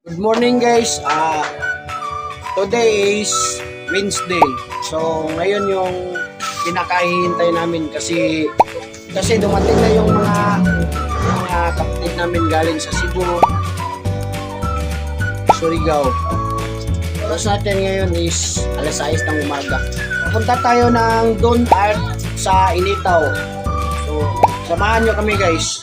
Good morning guys. Today is Wednesday. So ngayon yung pinakahihintay namin kasi dumating na yung mga kapatid namin galing sa Cebu, Surigao. Oras natin ngayon is alas 6 ng umaga. Punta tayo ng Don Art sa Initaw. So samahan nyo kami guys.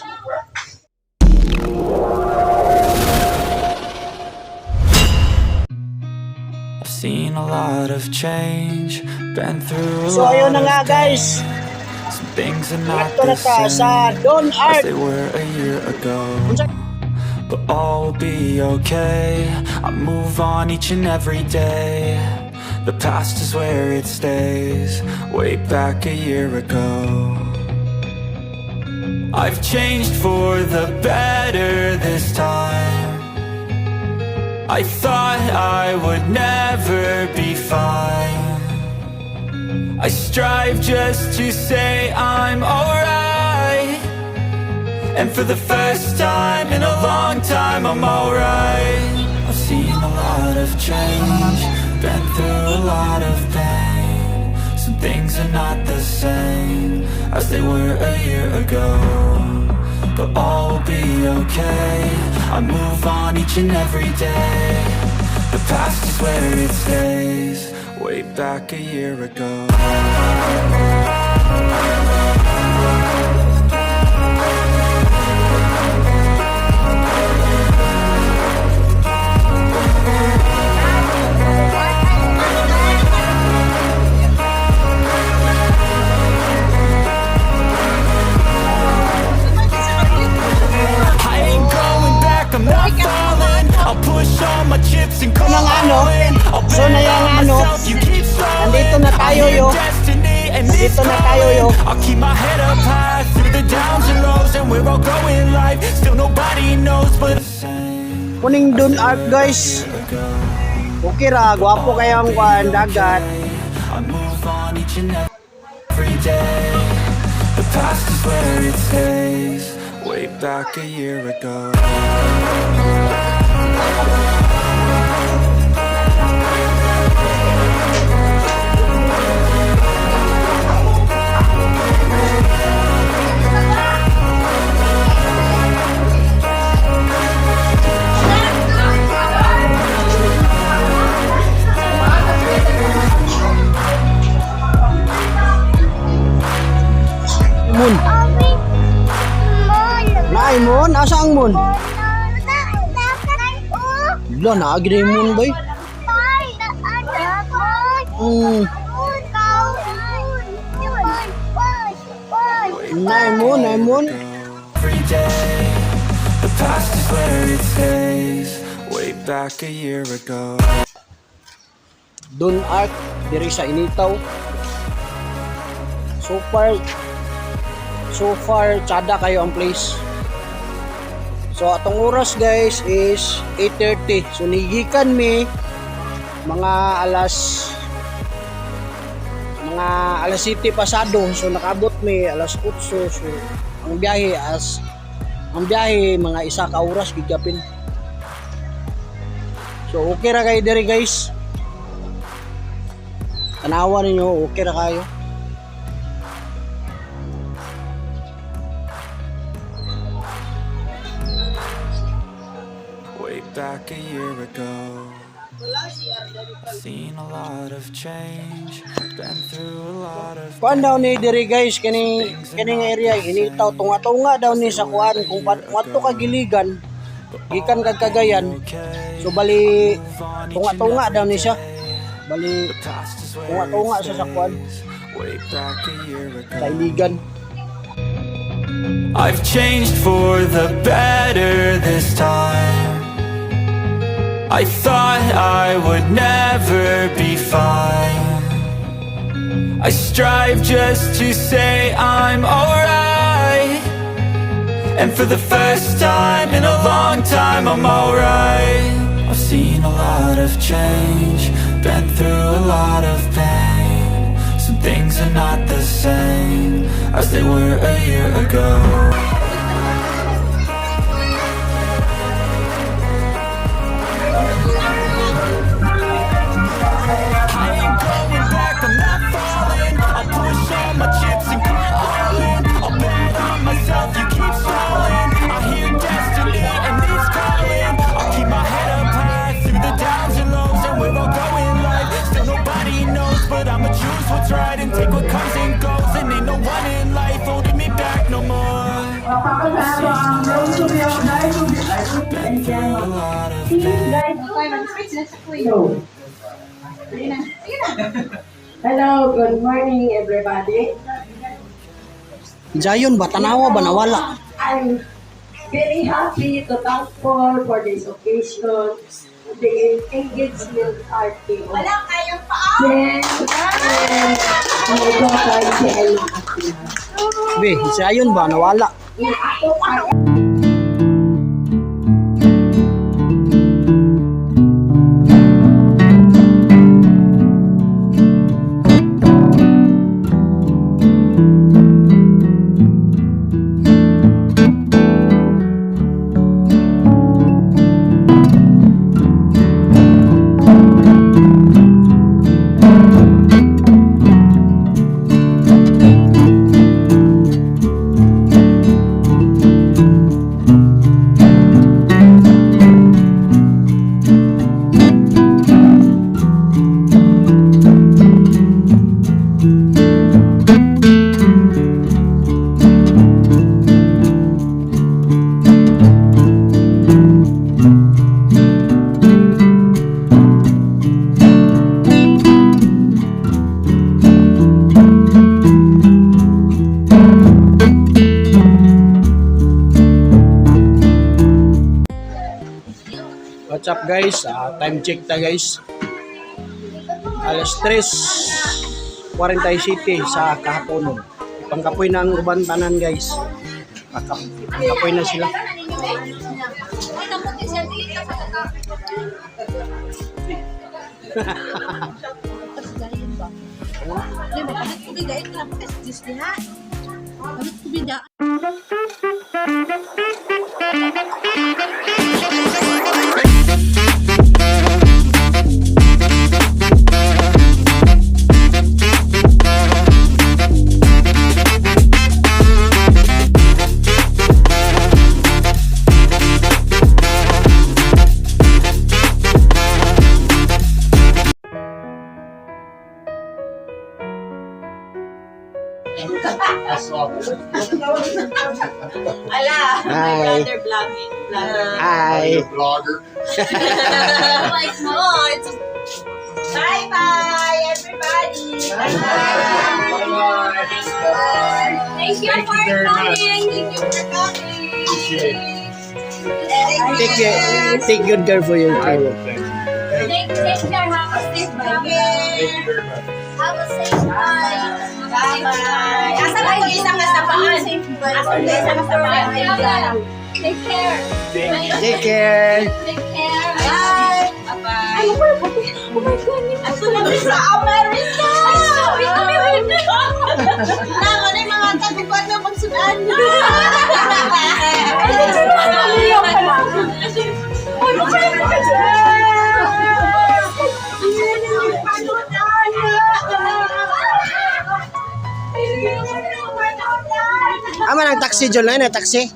Seen a lot of change, been through a So lot ayun na nga of guys. Some things are not Ito na the ta sa same Don as Art. they were a year ago. But all will be okay. I move on each and every day. The past is where it stays. Way back a year ago. I've changed for the better this time. I thought I would never be fine. I strive just to say I'm alright. And for the first time in a long time I'm alright. I've seen a lot of change, been through a lot of pain. Some things are not the same as they were a year ago. But all will be okay. I move on each and every day. The past is where it stays. Way back a year ago. So na yung nandito na tayo yo. Nandito na tayo yo. I'll keep my head up high through the downs and lows, and we're all going life. Still nobody knows but Kuning Don Art guys. Okay ra, gwapo kayang kuan dagat. I move on each and every day. The past is where it stays. Way back a year ago. Moon. Naay moon, asa ang moon? Wala na agri moon bay. Naay moon. Every day, the past is where it stays. Way back a year ago. Don Art diri sa Initaw. So far tsada kayo ang place. So atong oras guys is 8:30. So nigikan mi mga alas 7 pasado. So nakabot mi alas 8. So ang biyahe mga isa ka oras gigapin. So okay ra kayo diri guys. Tanawa ninyo, okay ra kayo. Way back a year ago. Seen a lot of change, been through a lot of Kuan daw ni diri guys kining area Initaw tunga-tunga daw ni sa kuan kung pato ka giligan gikan kag Cagayan. So bali tunga-tunga daw ni siya. Bali tunga-tunga siya sa kuan way back a year sa ago. Iligan. I've changed for the better this time. I thought I would never be fine. I strive just to say I'm alright. And for the first time in a long time I'm alright. I've seen a lot of change, been through a lot of pain. Some things are not the same as they were a year ago. Hello, good morning everybody. Jayon ba? Tanawa ba? Nawala. I'm very happy to thankful for this occasion, the engagement party. Wala kayong paa! Yes, and my daughter, si Ella Atina. Be, Jayon ba? Nawala. Ako pa. What's up guys? Time check ta guys. Alas 3:47 sa kahaponon. Pangkapoy ng uban tanan guys. Pangkapoy na sila. Ala, Hi. brother vlogging. Hi. Vlogger. Like, no, it's bye-bye, everybody. Bye-bye. Thank you for very much. coming. Thank you for coming. Appreciate Take good care for your I child. will thank you. Take care. Have a safe Thank you very much. Have a safe time. Bye-bye. Asa ba yung isang kasapaan? Asa ba yung isang kasapaan? Take care. Take care. Take care. Bye. Bye-bye. Ay, oh my God. Ato na sa America. America. Nako na yung mga tagupan na magsudan. Aman ang taxi dyan na yun, taxi.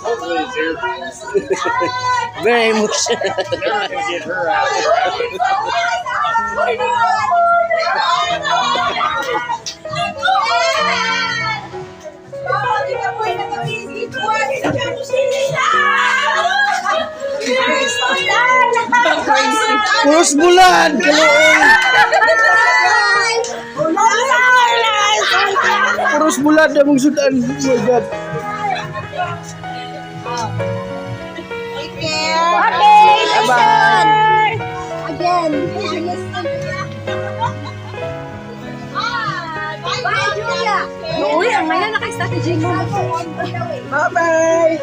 Hopefully it's here. Very much. Never gonna get her out. Puros bulan. Kaluoy. Puros bulan na mong sudan. Oh my God. Bye-bye. Again. Bye, Julia. Uy, ang ngayon naka-strategy mo. Bye-bye.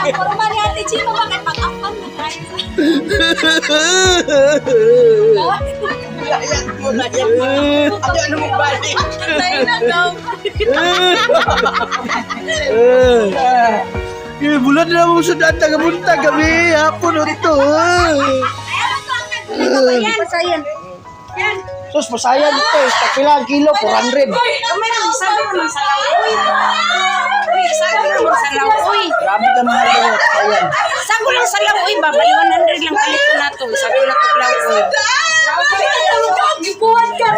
Ang forma ni Ate Chino, bakit pag-ampang na tayo? Ano mo balik? Tayo na daw. Bulan na mong sudan. Tagapunta kami. Hapon ito. Yan, sayan. Yan. Sus, pasayang ito. Takila ang kilo. 400. Meron, sabi naman sa lauoy. Uy, sabi naman sa lauoy. Grabe ka mahal na ito. Ayan. Sabi lang sa lauoy ba? Bali 100 lang palit ko na to. Sabi na to lauoy. Gibuhat ka.